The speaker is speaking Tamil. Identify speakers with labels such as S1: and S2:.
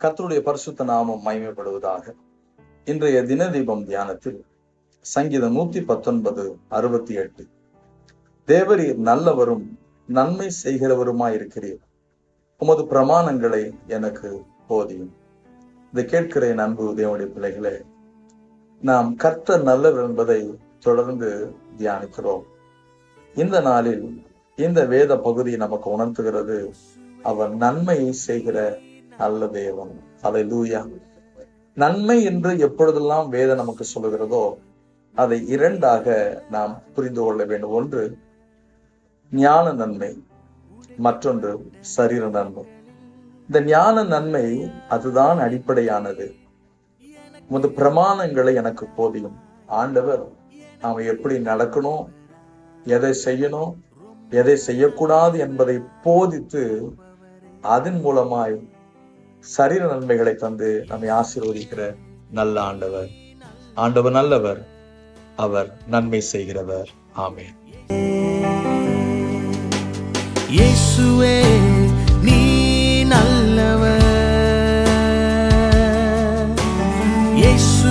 S1: கர்த்தருடைய பரிசுத்த நாமம் மகிமைப்படுவதாக. இன்றைய தினதீபம் தியானத்தில் சங்கீதம் 119:68. தேவரீர் நல்லவரும் நன்மை செய்கிறவருமாயிருக்கிறீர், உமது பிரமாணங்களை எனக்கு போதியும். இதை கேட்கிற என் அன்பு தேவனுடைய பிள்ளைகளே, நாம் கர்த்தர் நல்லவர் என்பதை தொடர்ந்து தியானிக்கிறோம். இந்த நாளில் இந்த வேத பகுதி நமக்கு உணர்த்துகிறது, அவர் நன்மையை செய்கிற நல்ல தேவன். அல்லேலூயா. நன்மை என்று எப்பொழுதெல்லாம் வேதம் நமக்கு சொல்லுகிறதோ அதை இரண்டாக நாம் புரிந்து கொள்ள வேண்டும். ஒன்று ஞான நன்மை, மற்றொன்று சரீர நன்மை. இந்த ஞான நன்மை அதுதான் அடிப்படையானது. உமது பிரமாணங்களை எனக்கு போதியும். ஆண்டவர் நாம எப்படி நடக்கணும், எதை செய்யணும், எதை செய்யக்கூடாது என்பதை போதித்து அதன் மூலமாய் சரீர நன்மைகளை தந்து நம்மை ஆசீர்வதிக்கிற நல்ல ஆண்டவர். ஆண்டவர் நல்லவர், அவர் நன்மை செய்கிறவர். ஆமென்.
S2: இயேசுவே